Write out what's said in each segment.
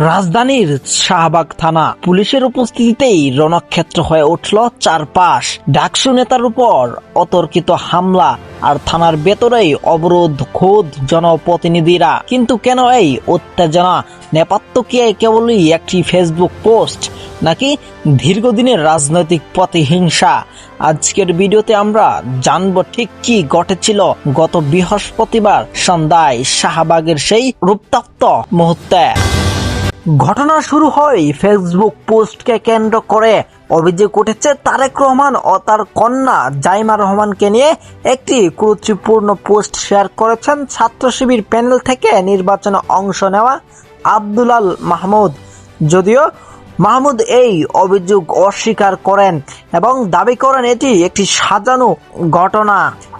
রাজধানীর শাহবাগ থানা পুলিশের উপস্থিতিতেই রণক্ষেত্র হয়ে উঠল চারপাশ। ডাকসু নেতার উপর অতর্কিত হামলা আর থানার ভেতরেই অবরোধ, খোদ জনপ্রতিনিধিরা। কিন্তু কেন এই উত্তেজনা? নেপথ্য কি কেবলই একটি ফেসবুক পোস্ট, নাকি দীর্ঘদিনের রাজনৈতিক প্রতিহিংসা? আজকের ভিডিওতে আমরা জানব ঠিক কি ঘটেছিল গত বৃহস্পতিবার সন্ধ্যায় শাহবাগের সেই রূপতপ্ত মুহূর্তে। ঘটনা শুরু হয় ফেসবুক পোস্টকে কেন্দ্র করে। অভিযোগ উঠেছে তারেক রহমান ও তার কন্যা জাইমা রহমানকে নিয়ে একটি গুরুত্বপূর্ণ পোস্ট শেয়ার করেছেন ছাত্র শিবির প্যানেল থেকে নির্বাচনে অংশ নেওয়া আব্দুল আল মাহমুদ। যদিও মাহমুদ এই অভিযোগ অস্বীকার করেন এবং দাবি করেন এটি একটি সাজানো ঘটনা।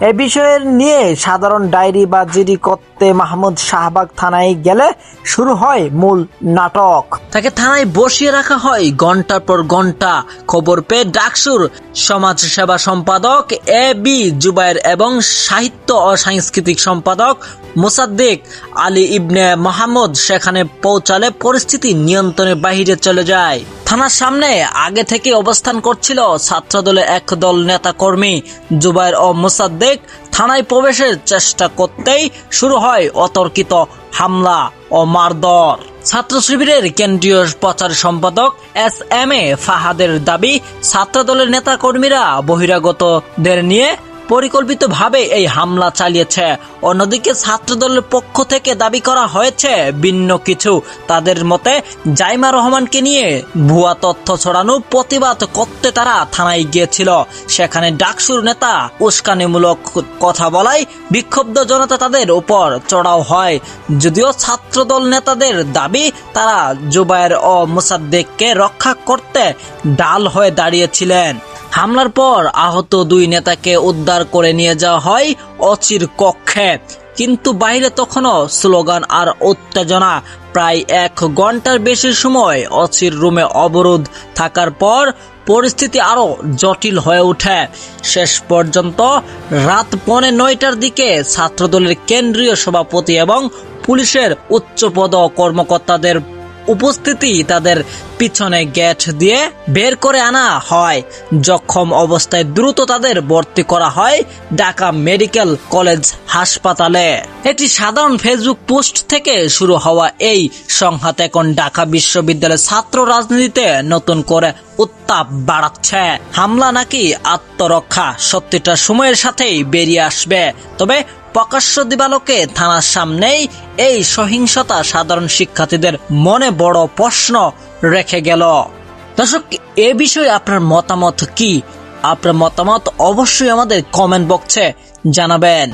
এ বিষয়ে নিয়ে সাধারণ ডায়েরি বা জিডি করতে মাহমুদ শাহবাগ থানায় গেলে শুরু হয় মূল নাটক। তাকে থানায় বসিয়ে রাখা হয় ঘন্টার পর ঘন্টা। খবর পেয়ে ডাকসুর সমাজ সেবা সম্পাদক এ বি জুবায়ের এবং সাহিত্য ও সাংস্কৃতিক সম্পাদক মোসাদ্দেক আলী ইবনে মাহমুদ সেখানে পৌঁছালে পরিস্থিতি নিয়ন্ত্রণের বাইরে চলে যায়। থানার সামনে আগে থেকে অবস্থান করছিল ছাত্রদলের একদল নেতাকর্মী। জুবায়ের ও মোসাদ্দেক থানায় প্রবেশের চেষ্টা করতেই শুরু হয় অতর্কিত হামলা ও মারধর। ছাত্র শিবিরের কেন্দ্রীয় প্রচার সম্পাদক এস এম এ ফাহাদের দাবি, ছাত্রদলের নেতাকর্মীরা বহিরাগতদের নিয়ে পরিকল্পিতভাবে এই হামলা চালিয়েছে। অন্যদিকে ছাত্রদলের পক্ষ থেকে দাবি করা হয়েছে ভিন্ন কিছু। তাদের মতে জাইমা রহমানকে নিয়ে ভুয়া তথ্য ছড়ানো প্রতিবাদ করতে তারা থানায় গিয়েছিল। সেখানে ডাকসুর নেতা উস্কানিমূলক কথা বলায় বিক্ষুব্ধ জনতা তাদের উপর চড়াও হয়। যদিও ছাত্রদল নেতাদের দাবি তারা জুবায়ের ও মোসাদ্দেককে রক্ষা করতে ঢাল হয়ে দাঁড়িয়েছিলেন। হামলার পর আহত দুই নেতাকে উদ্ধার করে নিয়ে যাওয়া হয় অচির কক্ষে। কিন্তু বাইরে তখনও স্লোগান আর উত্তেজনা। প্রায় 1 ঘন্টার বেশি সময় অচির রুমে অবরোধ থাকার পর পরিস্থিতি আরো জটিল হয়ে ওঠে। শেষ পর্যন্ত রাত 9:15টার দিকে ছাত্রদলের কেন্দ্রীয় সভাপতি এবং পুলিশের উচ্চপদ কর্মকর্তাদের উপস্থিতি তাদের পিছনে গেট দিয়ে বের করে আনা হয়। জখম অবস্থায় দ্রুত তাদের ভর্তি করা হয় ঢাকা মেডিকেল কলেজ হাসপাতালে। একটি সাধারণ ফেসবুক পোস্ট থেকে শুরু হওয়া এই সংঘাত এখন ঢাকা বিশ্ববিদ্যালয়ের ছাত্র রাজনীতিতে নতুন করে উত্তাপ বাড়াচ্ছে। হামলা নাকি আত্মরক্ষা, সত্যিটা সময়ের সাথেই বেরিয়ে আসবে। তবে প্রকাশ্য দিবালোকে থানার সামনেই এই সহিংসতা সাধারণ শিক্ষার্থীদের মনে বড় প্রশ্ন রেখে গেল। দর্শক, এ বিষয়ে আপনার মতামত কি? আপনার মতামত অবশ্যই আমাদের কমেন্ট বক্সে জানাবেন।